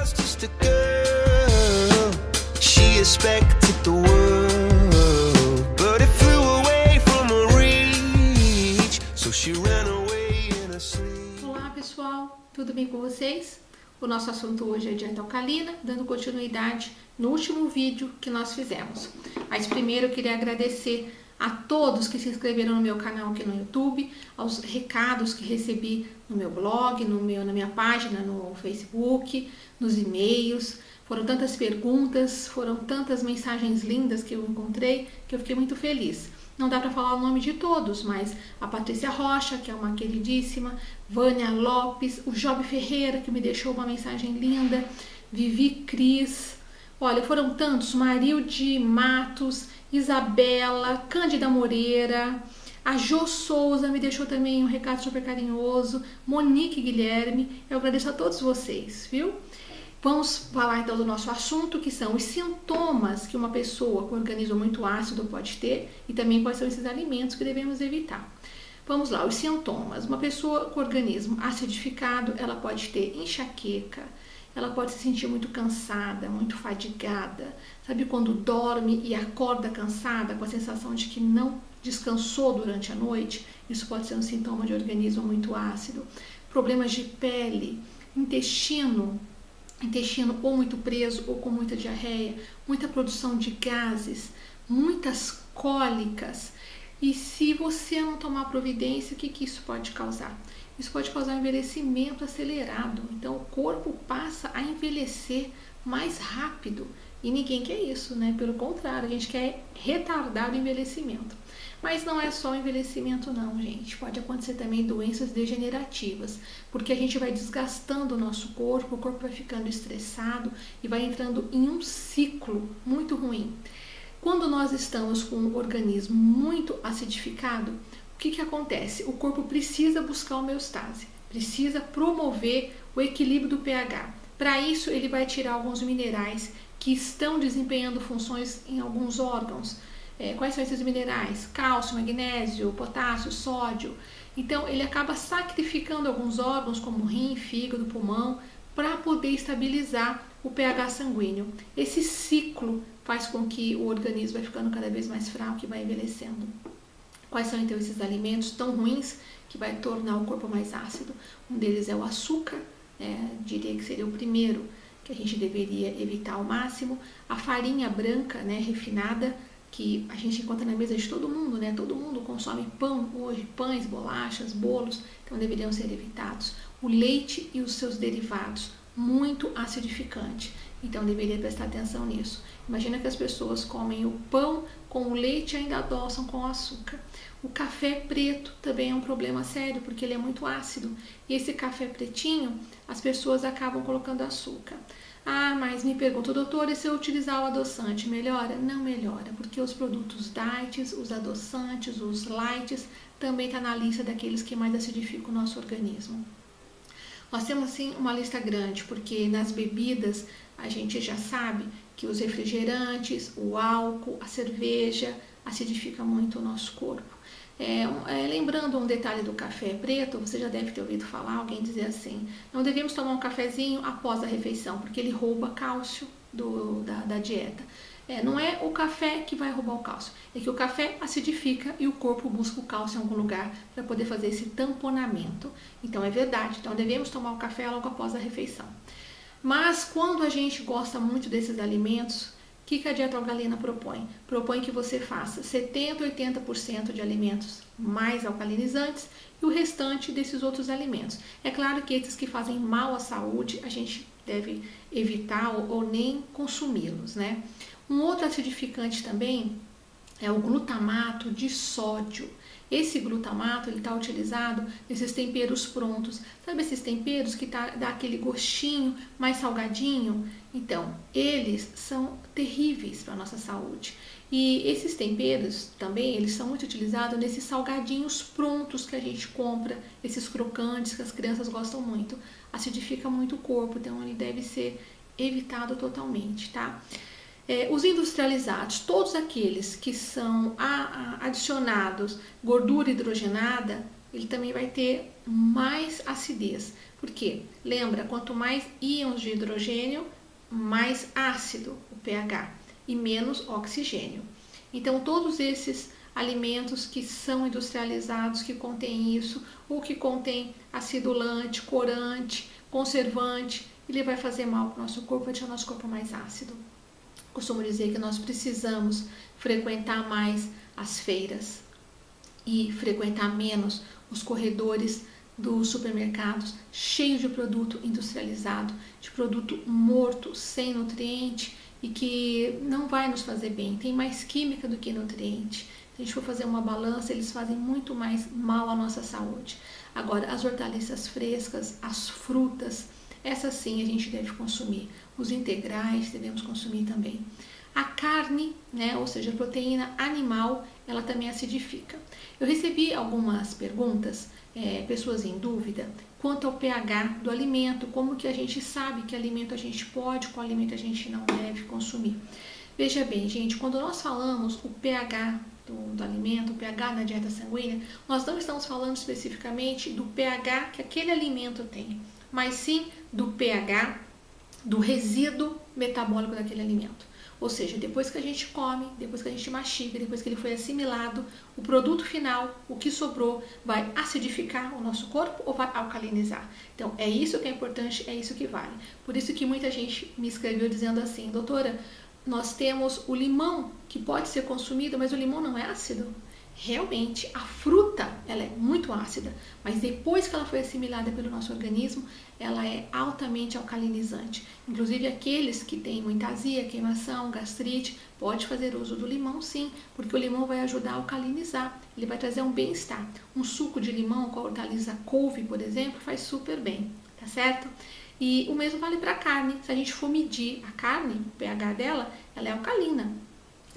was just a girl. She expected the world, but it flew away from her reach. So she ran away in her sleep. Olá pessoal, tudo bem com vocês? O nosso assunto hoje é dieta alcalina, dando continuidade no último vídeo que nós fizemos. Mas primeiro eu queria agradecer a todos que se inscreveram no meu canal aqui no YouTube, aos recados que recebi no meu blog, na minha página no Facebook, nos e-mails. Foram tantas perguntas, foram tantas mensagens lindas que eu encontrei, que eu fiquei muito feliz. Não dá para falar o nome de todos, mas a Patrícia Rocha, que é uma queridíssima, Vânia Lopes, o Job Ferreira, que me deixou uma mensagem linda, Vivi Cris, olha, foram tantos, Marilde Matos, Isabela, Cândida Moreira, a Jo Souza me deixou também um recado super carinhoso, Monique Guilherme, eu agradeço a todos vocês, viu? Vamos falar então do nosso assunto, que são os sintomas que uma pessoa com organismo muito ácido pode ter e também quais são esses alimentos que devemos evitar. Vamos lá, os sintomas. Uma pessoa com organismo acidificado, ela pode ter enxaqueca, ela pode se sentir muito cansada, muito fadigada. Sabe quando dorme e acorda cansada, com a sensação de que não descansou durante a noite? Isso pode ser um sintoma de organismo muito ácido. Problemas de pele, intestino ou muito preso ou com muita diarreia, muita produção de gases, muitas cólicas. E se você não tomar providência, o que isso pode causar? Isso pode causar envelhecimento acelerado. Então o corpo passa a envelhecer mais rápido. E ninguém quer isso, né? Pelo contrário, a gente quer retardar o envelhecimento. Mas não é só o envelhecimento não, gente. Pode acontecer também doenças degenerativas, porque a gente vai desgastando o nosso corpo, o corpo vai ficando estressado e vai entrando em um ciclo muito ruim. Quando nós estamos com o organismo muito acidificado, o que acontece? O corpo precisa buscar homeostase, precisa promover o equilíbrio do pH. Para isso, ele vai tirar alguns minerais que estão desempenhando funções em alguns órgãos. Quais são esses minerais? Cálcio, magnésio, potássio, sódio. Então, ele acaba sacrificando alguns órgãos, como rim, fígado, pulmão, para poder estabilizar o pH sanguíneo. Esse ciclo faz com que o organismo vai ficando cada vez mais fraco e vai envelhecendo. Quais são então esses alimentos tão ruins que vai tornar o corpo mais ácido? Um deles é o açúcar, diria que seria o primeiro que a gente deveria evitar ao máximo. A farinha branca, refinada, que a gente encontra na mesa de todo mundo, Todo mundo consome pão hoje, pães, bolachas, bolos, então deveriam ser evitados. O leite e os seus derivados, muito acidificante, então deveria prestar atenção nisso. Imagina que as pessoas comem o pão com o leite e ainda adoçam com açúcar. O café preto também é um problema sério, porque ele é muito ácido. E esse café pretinho, as pessoas acabam colocando açúcar. Ah, mas me pergunto, doutor, e se eu utilizar o adoçante, melhora? Não melhora, porque os produtos diets, os adoçantes, os lights, também está na lista daqueles que mais acidificam o nosso organismo. Nós temos, assim, uma lista grande, porque nas bebidas a gente já sabe que os refrigerantes, o álcool, a cerveja acidifica muito o nosso corpo. Lembrando um detalhe do café preto, você já deve ter ouvido falar, alguém dizer assim, não devemos tomar um cafezinho após a refeição, porque ele rouba cálcio da dieta. Não é o café que vai roubar o cálcio, é que o café acidifica e o corpo busca o cálcio em algum lugar para poder fazer esse tamponamento. Então é verdade, então devemos tomar o café logo após a refeição. Mas quando a gente gosta muito desses alimentos, o que a dieta alcalina propõe? Propõe que você faça 70% a 80% de alimentos mais alcalinizantes e o restante desses outros alimentos. É claro que esses que fazem mal à saúde, a gente deve evitar ou nem consumi-los, Um outro acidificante também é o glutamato de sódio. Esse glutamato está utilizado nesses temperos prontos. Sabe esses temperos que dá aquele gostinho mais salgadinho? Então, eles são terríveis para a nossa saúde. E esses temperos também, eles são muito utilizados nesses salgadinhos prontos que a gente compra, esses crocantes que as crianças gostam muito. Acidifica muito o corpo, então ele deve ser evitado totalmente, tá? Os industrializados, todos aqueles que são adicionados gordura hidrogenada, ele também vai ter mais acidez. Por quê? Lembra, quanto mais íons de hidrogênio, mais ácido o pH e menos oxigênio. Então, todos esses alimentos que são industrializados, que contêm isso, ou que contêm acidulante, corante, conservante, ele vai fazer mal para o nosso corpo, vai deixar o nosso corpo mais ácido. Costumo dizer que nós precisamos frequentar mais as feiras e frequentar menos os corredores dos supermercados cheios de produto industrializado, de produto morto, sem nutriente e que não vai nos fazer bem, tem mais química do que nutriente. Se a gente for fazer uma balança, eles fazem muito mais mal à nossa saúde. Agora, as hortaliças frescas, as frutas, essas sim a gente deve consumir. Os integrais devemos consumir também. A carne, né, ou seja, a proteína animal, ela também acidifica. Eu recebi algumas perguntas, pessoas em dúvida, quanto ao pH do alimento, como que a gente sabe que alimento a gente pode, qual alimento a gente não deve consumir. Veja bem, gente, quando nós falamos o pH do alimento, o pH na dieta sanguínea, nós não estamos falando especificamente do pH que aquele alimento tem, mas sim do pH do resíduo metabólico daquele alimento. Ou seja, depois que a gente come, depois que a gente mastiga, depois que ele foi assimilado, o produto final, o que sobrou, vai acidificar o nosso corpo ou vai alcalinizar. Então, é isso que é importante, é isso que vale. Por isso que muita gente me escreveu dizendo assim, doutora, nós temos o limão que pode ser consumido, mas o limão não é ácido. Realmente, a fruta, ela é muito ácida, mas depois que ela foi assimilada pelo nosso organismo, ela é altamente alcalinizante. Inclusive, aqueles que têm muita azia, queimação, gastrite, pode fazer uso do limão sim, porque o limão vai ajudar a alcalinizar, ele vai trazer um bem-estar. Um suco de limão com a hortaliça couve, por exemplo, faz super bem, tá certo? E o mesmo vale para a carne. Se a gente for medir a carne, o pH dela, ela é alcalina.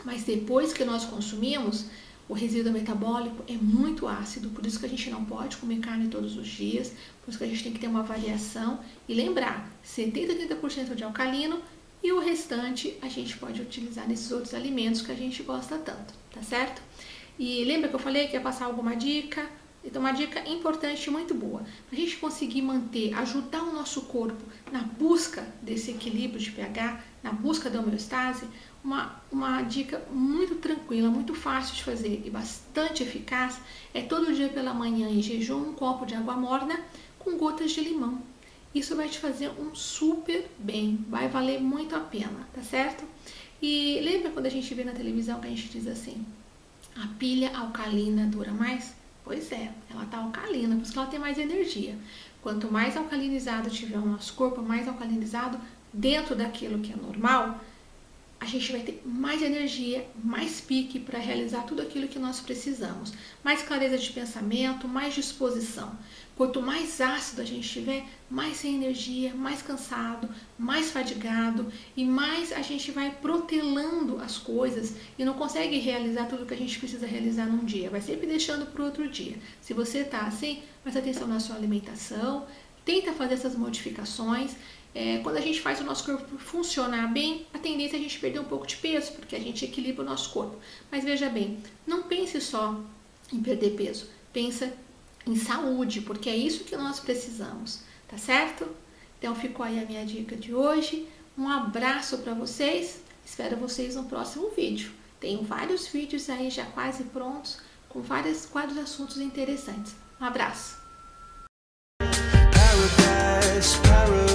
Mas depois que nós consumimos, o resíduo metabólico é muito ácido, por isso que a gente não pode comer carne todos os dias, por isso que a gente tem que ter uma variação e lembrar, 70% a 30% de alcalino e o restante a gente pode utilizar nesses outros alimentos que a gente gosta tanto, tá certo? E lembra que eu falei que ia passar alguma dica? Então, uma dica importante e muito boa, para a gente conseguir manter, ajudar o nosso corpo na busca desse equilíbrio de pH, na busca da homeostase, uma dica muito tranquila, muito fácil de fazer e bastante eficaz é todo dia pela manhã em jejum, um copo de água morna com gotas de limão. Isso vai te fazer um super bem, vai valer muito a pena, tá certo? E lembra quando a gente vê na televisão que a gente diz assim, a pilha alcalina dura mais? Pois é, ela está alcalina, por isso que ela tem mais energia. Quanto mais alcalinizado tiver o nosso corpo, mais alcalinizado dentro daquilo que é normal, a gente vai ter mais energia, mais pique para realizar tudo aquilo que nós precisamos. Mais clareza de pensamento, mais disposição. Quanto mais ácido a gente tiver, mais sem energia, mais cansado, mais fadigado e mais a gente vai protelando as coisas e não consegue realizar tudo que a gente precisa realizar num dia. Vai sempre deixando para o outro dia. Se você está assim, presta atenção na sua alimentação, tenta fazer essas modificações. Quando a gente faz o nosso corpo funcionar bem, a tendência é a gente perder um pouco de peso, porque a gente equilibra o nosso corpo. Mas veja bem, não pense só em perder peso, pensa em saúde, porque é isso que nós precisamos, tá certo? Então ficou aí a minha dica de hoje, um abraço para vocês, espero vocês no próximo vídeo. Tenho vários vídeos aí já quase prontos, com vários assuntos interessantes. Um abraço! Paradise, paradise.